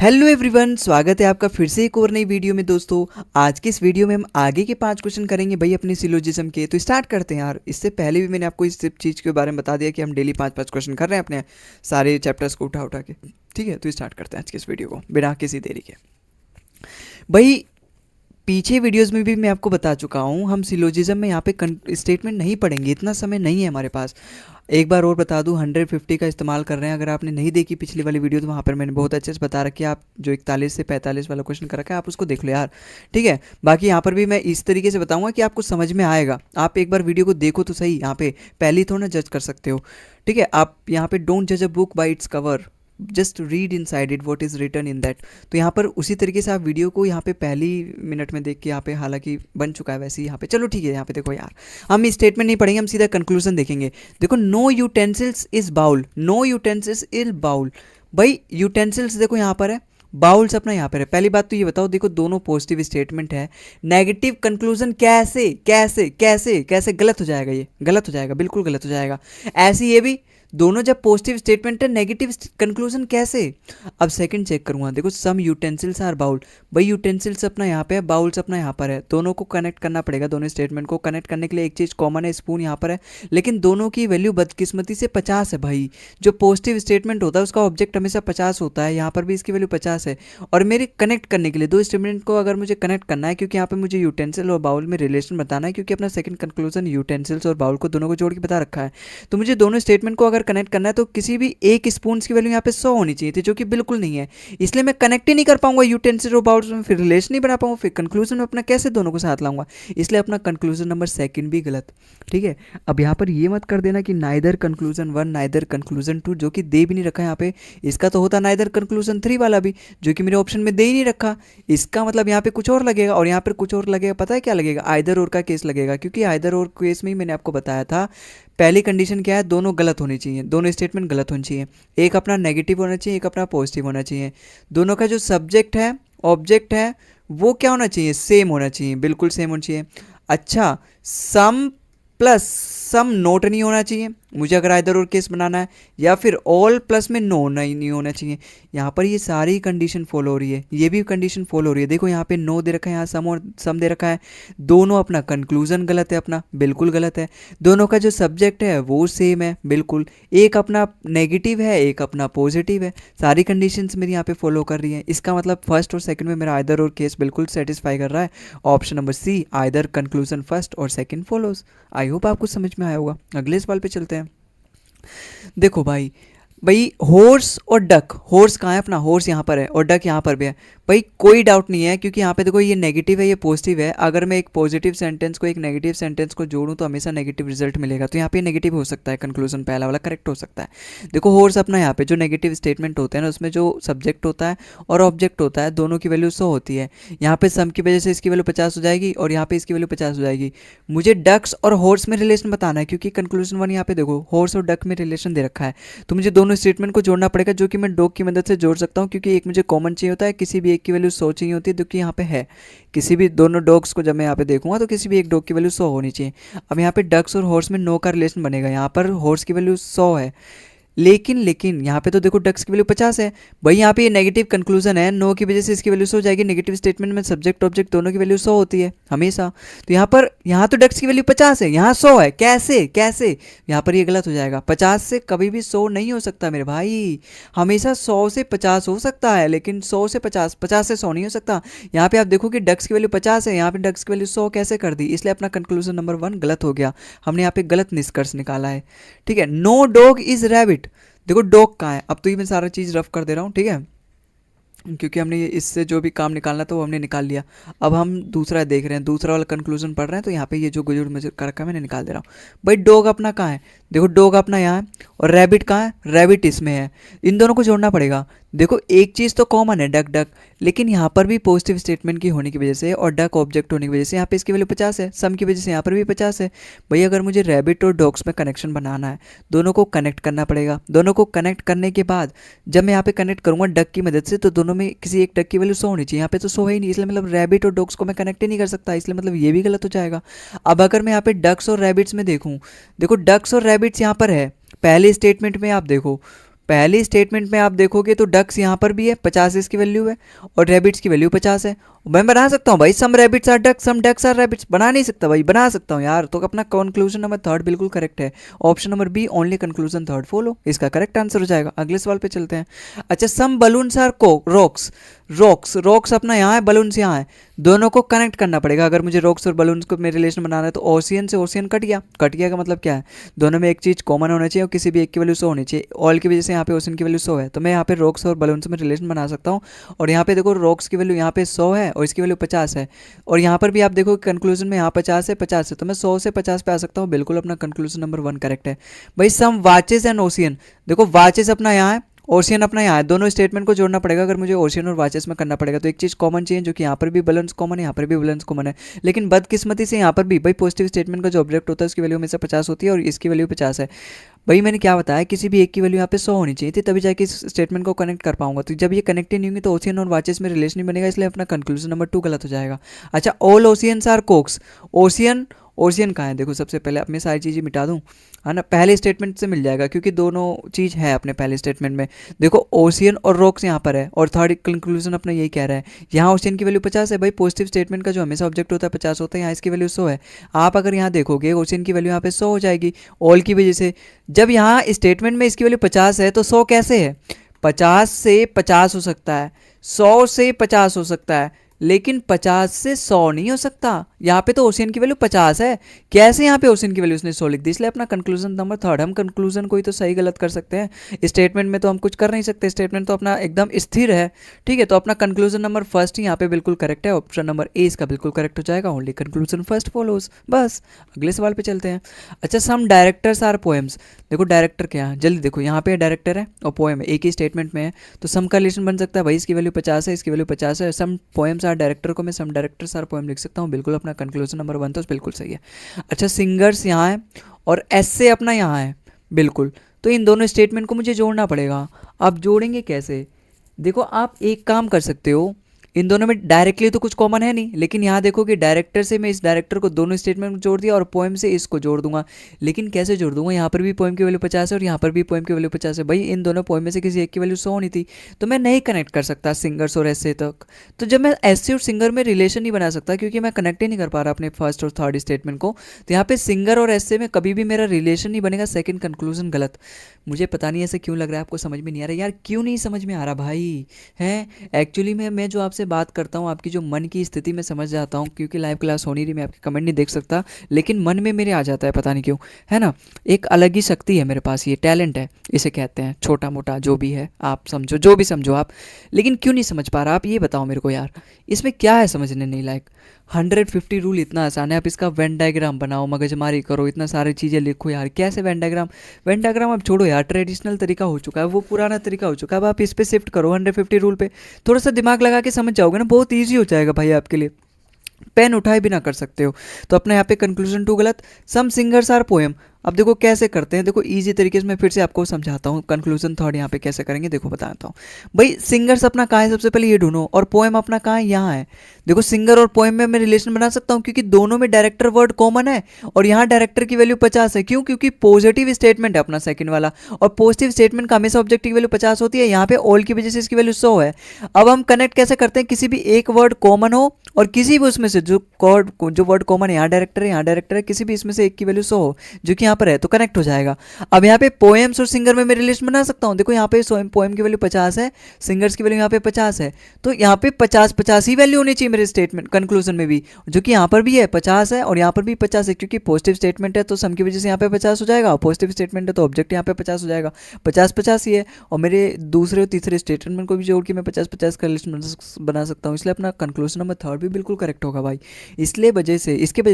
Hello everyone, स्वागत है आपका फिर से एक और नई वीडियो में। दोस्तों आज की इस वीडियो में हम आगे के 5 क्वेश्चन करेंगे भाई अपने सिलोजिज्म के। तो स्टार्ट करते हैं यार। इससे पहले भी मैंने आपको इस चीज़ के बारे में बता दिया कि हम डेली 5-5 क्वेश्चन कर रहे हैं अपने सारे चैप्टर्स को उठा उठा के। ठीक है, तो स्टार्ट करते हैं आज की इस वीडियो को बिना किसी देरी के। भाई पीछे वीडियोस में भी मैं आपको बता चुका हूँ, हम सिलोजिज्म में यहाँ पे स्टेटमेंट नहीं पढ़ेंगे, इतना समय नहीं है हमारे पास। एक बार और बता दूं, 150 का इस्तेमाल कर रहे हैं। अगर आपने नहीं देखी पिछली वाली वीडियो तो वहाँ पर मैंने बहुत अच्छे से बता रखी है। आप जो 41 से 45 वाला क्वेश्चन कर रखा है आप उसको देख लो यार। ठीक है, बाकी यहाँ पर भी मैं इस तरीके से बताऊंगा कि आपको समझ में आएगा। आप एक बार वीडियो को देखो तो सही, यहाँ पे पहले ही थोड़ा ना जज कर सकते हो। ठीक है, आप यहाँ पे डोंट जज a book by its cover, just read in side it what is return in that. तो यहाँ पर उसी तरीके से आप वीडियो को यहाँ पे पहली मिनट में देख के, यहाँ पे हालांकि बन चुका है वैसे ही यहाँ पे। चलो ठीक है, यहाँ पे देखो यार, हम स्टेटमेंट नहीं पढ़ेंगे, हम सीधा कंक्लूजन देखेंगे। देखो, no utensils is bowl, no utensils is bowl. भाई यूटेंसिल्स देखो यहाँ पर है, बाउल्स अपना यहाँ पर है। पहली बात तो ये बताओ, देखो दोनों पॉजिटिव स्टेटमेंट है, नेगेटिव कंक्लूजन कैसे कैसे कैसे कैसे गलत हो जाएगा? ये गलत हो जाएगा, बिल्कुल गलत हो जाएगा। ऐसे ये भी दोनों जब पॉजिटिव स्टेटमेंट है, नेगेटिव कंक्लूजन कैसे? अब सेकंड चेक करूंगा, देखो सम यूटेंसिल्स आर बाउल। भाई यूटेंसिल्स अपना यहाँ पे है, बाउल्स अपना यहाँ पर है, दोनों को कनेक्ट करना पड़ेगा। दोनों स्टेटमेंट को कनेक्ट करने के लिए एक चीज़ कॉमन है, स्पून यहाँ पर है, लेकिन दोनों की वैल्यू बदकिस्मती से 50 है। भाई जो पॉजिटिव स्टेटमेंट होता है उसका ऑब्जेक्ट हमेशा 50 होता है, यहाँ पर भी इसकी वैल्यू 50 है। और मेरे कनेक्ट करने के लिए दो स्टेटमेंट को अगर मुझे कनेक्ट करना है, क्योंकि यहाँ पे मुझे यूटेंसिल और बाउल में रिलेशन बताना है, क्योंकि अपना सेकंड कंक्लूजन यूटेंसिल्स और बाउल को दोनों को जोड़ के बता रखा है, तो मुझे दोनों स्टेटमेंट को अगर कनेक्ट करना है तो किसी भी एक स्पून की वैल्यू यहाँ पे 100 होनी चाहिए थी, जो कि बिल्कुल नहीं है। इसलिए मैं कनेक्ट ही नहीं कर पाऊंगा यूटेंसिल और बाउल्स में, फिर रिलेशन नहीं बना पाऊंगा, फिर कंक्लूजन में अपना कैसे दोनों को साथ लाऊंगा? इसलिए अपना कंक्लूजन नंबर सेकंड भी गलत। ठीक है, अब यहाँ पर ये मत कर देना कि नाइदर कंक्लूजन 1 नाइदर कंक्लूजन 2, जो कि दे भी नहीं रखा है यहाँ पे। इसका तो होता नाइदर कंक्लूजन 3 वाला भी, जो कि मेरे ऑप्शन में दे ही नहीं रखा। इसका मतलब यहाँ पे कुछ और लगेगा और यहाँ पर कुछ और लगेगा। पता है क्या लगेगा? आइदर और का केस लगेगा, क्योंकि आइदर और केस में ही मैंने आपको बताया था पहली कंडीशन क्या है, दोनों गलत होनी चाहिए, दोनों स्टेटमेंट गलत होनी चाहिए। एक अपना नेगेटिव होना चाहिए, एक अपना पॉजिटिव होना चाहिए। दोनों का जो सब्जेक्ट है, ऑब्जेक्ट है, वो क्या होना चाहिए? सेम होना चाहिए, बिल्कुल सेम होना चाहिए। अच्छा, सम प्लस सम नोट नहीं होना चाहिए मुझे अगर आइदर और केस बनाना है, या फिर ऑल प्लस में नो नहीं होना चाहिए। यहाँ पर ये सारी कंडीशन फॉलो हो रही है, ये भी कंडीशन फॉलो हो रही है। देखो यहाँ पे नो दे रखा है, यहाँ सम और सम दे रखा है। दोनों अपना कंक्लूजन गलत है, अपना बिल्कुल गलत है। दोनों का जो सब्जेक्ट है वो सेम है बिल्कुल। एक अपना नेगेटिव है, एक अपना पॉजिटिव है। सारी कंडीशंस मेरी यहाँ पे फॉलो कर रही हैं। इसका मतलब फर्स्ट और सेकंड में मेरा आइदर और केस बिल्कुल सेटिस्फाई कर रहा है। Option number C, either conclusion first और सेकंड फॉलोज। आई होप आपको समझ में आया होगा। अगले सवाल पे चलते हैं। देखो भाई, हॉर्स और डक, हॉर्स कहाँ है? अपना हॉर्स यहाँ पर है और डक यहाँ पर भी है। भाई कोई डाउट नहीं है, क्योंकि यहाँ पे देखो ये नेगेटिव है, ये पॉजिटिव है। अगर मैं एक पॉजिटिव सेंटेंस को एक नेगेटिव सेंटेंस को जोड़ूं तो हमेशा नेगेटिव रिजल्ट मिलेगा, तो यहाँ पे नेगेटिव हो सकता है, कंक्लूजन पहला वाला करेक्ट हो सकता है। देखो हॉर्स अपना यहाँ पे जो नेगेटिव स्टेटमेंट होते हैं ना, उसमें जो सब्जेक्ट होता है और ऑब्जेक्ट होता है, दोनों की वैल्यू 100 होती है। यहाँ पे सम की वजह से इसकी वैल्यू 50 हो जाएगी और यहाँ पे इसकी वैल्यू 50 हो जाएगी। मुझे डक्स और हॉर्स में रिलेशन बताना है, क्योंकि कंक्लूजन 1 यहाँ पे देखो हॉर्स और डक में रिलेशन दे रखा है, तो मुझे दोनों स्टेटमेंट को जोड़ना पड़ेगा, जो कि मैं डॉग की मदद से जोड़ सकता हूँ, क्योंकि एक मुझे कॉमन चाहिए होता है, किसी भी एक की वैल्यू 100 चाहिए होती है, जो कि यहाँ पे है। किसी भी दोनों डॉग्स को जब मैं यहाँ पे देखूंगा तो किसी भी एक डॉग की वैल्यू 100 होनी चाहिए। अब यहाँ पे डक्स और हॉर्स में नो का रिलेशन बनेगा। यहाँ पर हॉर्स की वैल्यू 100 है, लेकिन यहाँ पे तो देखो डक्स की वैल्यू 50 है। भाई यहाँ पे ये नेगेटिव कंक्लूजन है, नो की वजह से इसकी वैल्यू 100 हो जाएगी। नेगेटिव स्टेटमेंट में सब्जेक्ट ऑब्जेक्ट दोनों की वैल्यू 100 होती है हमेशा। तो यहाँ तो डक्स की वैल्यू 50 है, यहाँ 100 है, कैसे कैसे? यहाँ पर ये गलत हो जाएगा। 50 से कभी भी 100 नहीं हो सकता मेरे भाई, हमेशा 100 से 50 हो सकता है, लेकिन 100 से 50, 50 से 100 नहीं हो सकता। यहाँ पे आप देखो कि डक्स की वैल्यू 50 है, यहाँ पे डक्स की वैल्यू 100 कैसे कर दी? इसलिए अपना कंक्लूजन नंबर 1 गलत हो गया। हमने यहाँ पे गलत निष्कर्ष निकाला है। ठीक है, नो डॉग इज रैबिट। देखो डॉग कहाँ है? अब तो ये मैं सारा चीज़ रफ कर दे रहा हूँ, ठीक है, क्योंकि हमने इससे जो भी काम निकालना था वो हमने निकाल लिया। अब हम दूसरा देख रहे हैं, दूसरा वाला कंक्लूजन पढ़ रहे हैं, तो यहाँ पे ये जो गुजर मुझे कर रखा है मैंने निकाल दे रहा हूँ। भाई डॉग अपना कहाँ है? देखो डॉग अपना यहाँ है और रैबिट कहाँ है? रैबिट इसमें है। इन दोनों को जोड़ना पड़ेगा। देखो एक चीज़ तो कॉमन है, डक डक, लेकिन यहाँ पर भी पॉजिटिव स्टेटमेंट की होने की वजह से और डक ऑब्जेक्ट होने की वजह से यहाँ पे इसकी वैल्यू 50 है, सम की वजह से यहाँ पर भी 50 है। भाई अगर मुझे रैबिट और डॉग्स में कनेक्शन बनाना है, दोनों को कनेक्ट करना पड़ेगा। दोनों को कनेक्ट करने के बाद जब मैं यहाँ पे कनेक्ट करूँगा डक की मदद से, तो दोनों में किसी एक डक की वैल्यू 100 होनी चाहिए। यहाँ पे तो 100 है ही नहीं, इसलिए मतलब रैबिट और डॉग्स को मैं कनेक्ट ही नहीं कर सकता, इसलिए मतलब ये भी गलत हो जाएगा। अब अगर मैं यहाँ पे डक्स और रैबिट्स में देखूँ, देखो डक्स और रैबिट्स यहाँ पर है, पहले स्टेटमेंट में आप देखो, पहली स्टेटमेंट में आप देखोगे तो डक्स यहाँ पर भी है, 50 इसकी वैल्यू है, और रैबिट्स की वैल्यू 50 है। मैं बना सकता हूँ भाई some rabbits are ducks, some ducks are rabbits. बना नहीं सकता भाई, बना सकता हूँ यार। तो अपना कंक्लूजन नंबर थर्ड बिल्कुल करेक्ट है। Option number B only conclusion third follow, इसका करेक्ट आंसर हो जाएगा। अगले सवाल पे चलते हैं। अच्छा, सम बलून्स आर को रॉक्स, रॉक्स रॉक्स अपना यहाँ है, बलून्स यहाँ है, दोनों को कनेक्ट करना पड़ेगा। अगर मुझे रॉक्स और बलून्स को में रिलेशन बनाना है तो ओशियन से ओशियन कट गया, कट गया का मतलब क्या है, दोनों में एक चीज़ कॉमन होना चाहिए और किसी भी एक की वैल्यू 100 होनी चाहिए। ऑल की वजह से यहाँ पे ओशियन की वैल्यू 100 है, तो मैं यहाँ पे रॉक्स और बलून्स में रिलेशन बना सकता हूँ। और यहाँ पे देखो रॉक्स की वैल्यू यहाँ पे 100 है और इसकी वैल्यू 50 है, और यहाँ पर भी आप देखो कंक्लूजन में यहाँ 50 है 50 है, तो मैं 100 से 50 पे आ सकता हूँ। बिल्कुल अपना कंक्लूजन नंबर 1 करेक्ट है। भाई सम वाचेस एंड ओशियन, देखो वाचेस अपना यहाँ है, ओशियन अपना यहाँ है, दोनों स्टेटमेंट को जोड़ना पड़ेगा। अगर मुझे ओशियन और वाचेस में करना पड़ेगा तो एक चीज़ कॉमन चाहिए, जो कि यहाँ पर भी बैलेंस कॉमन है, यहाँ पर भी बैलेंस कॉमन है। लेकिन बदकिस्मती से यहाँ पर भी भाई पॉजिटिव स्टेटमेंट का जो ऑब्जेक्ट होता है उसकी वैल्यू हमेशा 50 होती है और इसकी वैल्यू 50 है। भाई मैंने क्या बताया, किसी भी एक की वैल्यू यहाँ पे 100 होनी चाहिए थी, तभी जाके इस स्टेटमेंट को कनेक्ट कर पाऊंगा। तो जब ये कनेक्ट ही नहीं होंगी तो ओशियन और वाचेस में रिलेशन नहीं बनेगा, इसलिए अपना कंक्लूजन नंबर 2 गलत हो जाएगा। अच्छा, all oceans are cokes, ocean ocean कहाँ है, देखो सबसे पहले अपनी सारी चीज़ें मिटा दूँ, है ना, पहले स्टेटमेंट से मिल जाएगा क्योंकि दोनों चीज़ है अपने पहले स्टेटमेंट में। देखो ओशियन और रॉक्स यहाँ पर है और थर्ड कंक्लूजन अपना यही कह रहा है। यहाँ ओशियन की वैल्यू 50 है, भाई पॉजिटिव स्टेटमेंट का जो हमेशा ऑब्जेक्ट होता है 50 होता है, यहाँ इसकी वैल्यू 100 है। आप अगर यहाँ देखोगे ओशियन की वैल्यू यहाँ पे 100 हो जाएगी ऑल की वजह से। जब यहाँ स्टेटमेंट में इसकी वैल्यू 50 है तो 100 कैसे है, 50 से 50 हो सकता है, 100 से 50 हो सकता है, लेकिन 50 से 100 नहीं हो सकता। यहाँ पे तो ओशियन की वैल्यू 50 है, कैसे यहाँ पे ओशियन की वैल्यू उसने 100 लिख दी, इसलिए अपना कंक्लूजन नंबर थर्ड। हम कंक्लूजन कोई तो सही गलत कर सकते हैं, स्टेटमेंट में तो हम कुछ कर नहीं सकते, स्टेटमेंट तो अपना एकदम स्थिर है। ठीक है, तो अपना कंक्लूजन नंबर फर्स्ट ही यहाँ पे बिल्कुल करेक्ट है, ऑप्शन नंबर ए इसका बिल्कुल करेक्ट हो जाएगा। Only conclusion first follows. बस अगले सवाल पे चलते हैं। अच्छा, सम डायरेक्टर्स आर पोएम्स, देखो डायरेक्टर क्या है जल्दी देखो, यहाँ पे डायरेक्टर है और पोएम है, एक ही स्टेटमेंट में है, तो सम का रिलेशन बन सकता है। भाई इसकी वैल्यू 50 है, इसकी वैल्यू 50 है, सम पोएम्स आर डायरेक्टर को मैं सम डायरेक्टर्स आर पोएम लिख सकता हूँ। बिल्कुल अपना कंक्लूजन नंबर 1 तो बिल्कुल सही है। अच्छा, सिंगर्स यहाँ है और एस्से अपना यहाँ है, बिल्कुल, तो इन दोनों स्टेटमेंट को मुझे जोड़ना पड़ेगा। आप जोड़ेंगे कैसे, देखो आप एक काम कर सकते हो, इन दोनों में डायरेक्टली तो कुछ कॉमन है नहीं, लेकिन यहाँ देखो कि डायरेक्टर से मैं इस डायरेक्टर को दोनों स्टेटमेंट में जोड़ दिया और पोएम से इसको जोड़ दूंगा। लेकिन कैसे जोड़ दूंगा, यहाँ पर भी पोएम की वैल्यू 50 है और यहाँ पर भी पोएम की वैल्यू 50 है। भाई इन दोनों पोएम में से किसी एक की वैल्यू 100 होनी थी, तो मैं नहीं कनेक्ट कर सकता सिंगर्स और एस्से तक। तो जब मैं एस्से और सिंगर में रिलेशन नहीं बना सकता क्योंकि मैं कनेक्ट ही नहीं कर पा रहा अपने फर्स्ट और थर्ड स्टेटमेंट को, तो यहाँ पे सिंगर और एस्से में कभी भी मेरा रिलेशन नहीं बनेगा। सेकंड कंक्लूजन गलत। मुझे पता नहीं ऐसे क्यों लग रहा है, आपको समझ में नहीं आ रहा यार, क्यों नहीं समझ में आ रहा भाई है। एक्चुअली मैं जो आपसे बात करता हूँ आपकी जो मन की स्थिति में समझ जाता हूँ, क्योंकि लाइव क्लास हो नहीं रही, मैं आपके कमेंट नहीं देख सकता, लेकिन मन में मेरे आ जाता है, पता नहीं क्यों, है ना। एक अलग ही शक्ति है मेरे पास, ये टैलेंट है, इसे कहते हैं, छोटा मोटा जो भी है आप समझो, जो भी समझो आप। लेकिन क्यों नहीं समझ पा रहा आप ये बताओ मेरे को यार, इसमें क्या है समझने नहीं लायक। 150 रूल इतना आसान है, आप इसका वेन डायग्राम बनाओ, मगजमारी करो, इतना सारी चीज़ें लिखो यार, कैसे वेन डायग्राम। वेन डायग्राम अब छोड़ो यार, ट्रेडिशनल तरीका हो चुका है, वो पुराना तरीका हो चुका है। अब आप इस पे शिफ्ट करो 150 रूल पे, थोड़ा सा दिमाग लगा के समझ जाओगे ना, बहुत ईजी हो जाएगा भाई आपके लिए, पेन उठाए बिना कर सकते हो। तो अपने यहाँ पे कंक्लूजन 2 गलत। सम सिंगर्स आर पोएम, अब देखो कैसे करते हैं, देखो इजी तरीके से मैं फिर से आपको समझाता हूँ, कंक्लूजन थर्ड यहाँ पे कैसे करेंगे, देखो बताता हूँ। भाई सिंगर्स अपना कहाँ है, सबसे पहले ये ढूंढो, और पोएम अपना कहाँ है, यहाँ है। देखो सिंगर और पोएम में मैं रिलेशन बना सकता हूँ क्योंकि दोनों में डायरेक्टर वर्ड कॉमन है और यहाँ डायरेक्टर की वैल्यू 50 है। क्यों, क्योंकि पॉजिटिव स्टेटमेंट है अपना सेकंड वाला, और पॉजिटिव स्टेटमेंट का हमेशा ऑब्जेक्ट की वैल्यू 50 होती है। यहाँ पे ऑल की वजह से इसकी वैल्यू 100 है। अब हम कनेक्ट कैसे करते हैं, किसी भी एक वर्ड कॉमन हो और किसी भी उसमें से जो वर्ड कॉमन है, यहाँ डायरेक्टर है, यहाँ डायरेक्टर है, किसी भी इसमें से एक की वैल्यू 100 हो जो कि यहाँ पर है, तो कनेक्ट हो जाएगा। अब यहाँ पे पोएम्स और सिंगर में मैं रिलेशन बना सकता हूँ। देखो यहाँ पे पोएम की वैल्यू 50 है, सिंगर्स की वैल्यू यहाँ पे 50 है, तो यहाँ पे 50-50 ही वैल्यू होनी चाहिए मेरे स्टेटमेंट कंक्लूजन में भी, जो कि यहाँ पर भी है 50 है और यहाँ पर भी 50 है, क्योंकि पॉजिटिव स्टेटमेंट है तो सम की वजह से यहाँ पे 50 हो जाएगा, पॉजिटिव स्टेटमेंट है तो ऑब्जेक्ट यहाँ पे 50 हो जाएगा, 50-50 ही है। और मेरे दूसरे और तीसरे स्टेटमेंट को भी जोड़ के मैं 50-50 का रिलेशन बना सकता हूँ, इसलिए अपना कंक्लूजन नंबर थर्ड भी बिल्कुल करेक्ट होगा भाई। इसके वजह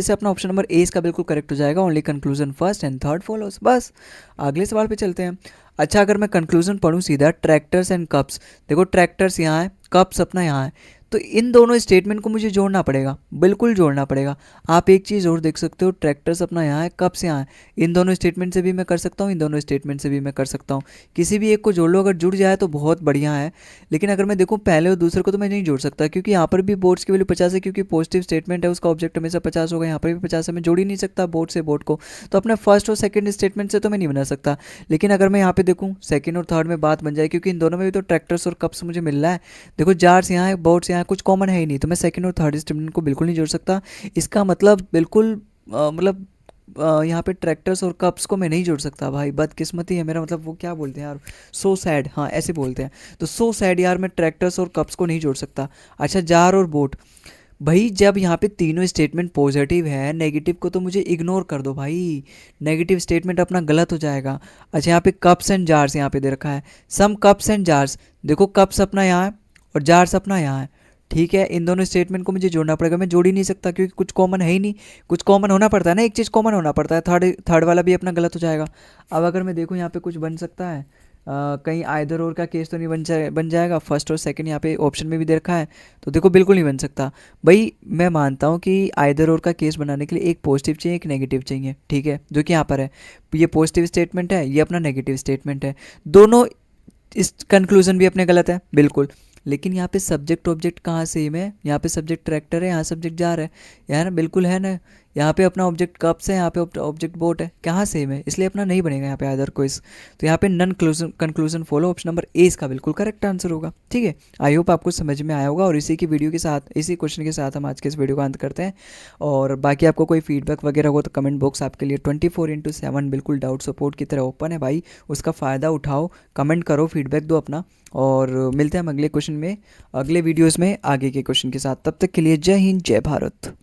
से अपना ऑप्शन नंबर ए इसका बिल्कुल करेक्ट हो जाएगा। Only conclusion first and third follows. बस अगले सवाल पे चलते हैं। अच्छा, अगर मैं कंक्लूजन पढ़ूँ सीधा, ट्रैक्टर्स एंड कप्स, देखो ट्रैक्टर्स यहाँ है, कप्स अपना यहाँ है, तो इन दोनों स्टेटमेंट को मुझे जोड़ना पड़ेगा, बिल्कुल जोड़ना पड़ेगा। आप एक चीज़ और देख सकते हो, ट्रैक्टर्स अपना यहाँ है, कप्स यहाँ है, इन दोनों स्टेटमेंट से भी मैं कर सकता हूँ, इन दोनों स्टेटमेंट से भी मैं कर सकता हूँ, किसी भी एक को जोड़ लो, अगर जुड़ जाए तो बहुत बढ़िया है। लेकिन अगर मैं देखूँ पहले और दूसरे को तो मैं नहीं जोड़ सकता, क्योंकि यहाँ पर भी बोर्ड्स की वैल्यू 50 है, क्योंकि पॉजिटिव स्टेटमेंट है उसका ऑब्जेक्ट हमेशा 50 होगा, यहाँ पर भी 50 है, मैं जोड़ ही नहीं सकता बोर्ड से बोर्ड को, तो अपने फर्स्ट और सेकेंड स्टेटमेंट से तो मैं नहीं बना सकता। लेकिन अगर मैं यहाँ पे देखूँ सेकंड और थर्ड में बात बन जाए, क्योंकि इन दोनों में भी तो ट्रैक्टर्स और कप्स मुझे मिल रहा है। देखो जार्स यहाँ है, बोट्स यहाँ है, कुछ कॉमन है ही नहीं, तो मैं सेकंड और थर्ड स्टेटमेंट को बिल्कुल नहीं जोड़ सकता। इसका मतलब बिल्कुल मतलब यहाँ पे ट्रैक्टर्स और कप्स को मैं नहीं जोड़ सकता भाई, बदकिस्मती है मेरा, मतलब वो क्या बोलते हैं यार, सो सैड, हाँ ऐसे बोलते हैं। तो सो सैड यार, मैं ट्रैक्टर्स और कप्स को नहीं जोड़ सकता। अच्छा जार और बोट, भाई जब यहाँ पे तीनों स्टेटमेंट पॉजिटिव है, नेगेटिव को तो मुझे इग्नोर कर दो भाई, नेगेटिव स्टेटमेंट अपना गलत हो जाएगा। अच्छा यहाँ पे कप्स एंड जार्स यहाँ पे दे रखा है, सम कप्स एंड जार्स, देखो कप्स अपना यहाँ है और जार्स अपना यहाँ है, ठीक है। इन दोनों स्टेटमेंट को मुझे जोड़ना पड़ेगा, मैं जोड़ ही नहीं सकता क्योंकि कुछ कॉमन है ही नहीं। कुछ कॉमन होना पड़ता है ना, एक चीज़ कॉमन होना पड़ता है, थर्ड थर्ड वाला भी अपना गलत हो जाएगा। अब अगर मैं देखूँ यहाँ पे कुछ बन सकता है, कहीं आइदर और का केस तो नहीं बन जाएगा, फर्स्ट और सेकंड यहाँ पे ऑप्शन में भी दे रखा है, तो देखो बिल्कुल नहीं बन सकता। भाई मैं मानता हूँ कि आइदर और का केस बनाने के लिए एक पॉजिटिव चाहिए एक नेगेटिव चाहिए, ठीक है, जो कि यहाँ पर है। ये पॉजिटिव स्टेटमेंट है, ये अपना नेगेटिव स्टेटमेंट है, दोनों इस कंक्लूजन भी अपने गलत है बिल्कुल। लेकिन यहाँ पे सब्जेक्ट ऑब्जेक्ट कहाँ सेम है, यहाँ पे सब्जेक्ट ट्रैक्टर है, यहाँ सब्जेक्ट जार है, यहाँ ना बिल्कुल है ना। यहाँ पे अपना ऑब्जेक्ट कप्स है, यहाँ पे ऑब्जेक्ट बोट है, कहाँ सेम है, इसलिए अपना नहीं बनेगा यहाँ पे अदर कोइस। तो यहाँ पे none conclusion follow, option number A इसका बिल्कुल करेक्ट आंसर होगा, ठीक है। आई होप आपको समझ में आया होगा, और इसी की वीडियो के साथ, इसी क्वेश्चन के साथ हम आज के इस वीडियो का अंत करते हैं। और बाकी आपको कोई फीडबैक वगैरह हो तो कमेंट बॉक्स आपके लिए 24/7 बिल्कुल डाउट सपोर्ट की तरह ओपन है भाई, उसका फ़ायदा उठाओ, कमेंट करो, फीडबैक दो अपना। और मिलते हैं हम अगले क्वेश्चन में, अगले वीडियोस में आगे के क्वेश्चन के साथ। तब तक के लिए जय हिंद जय भारत।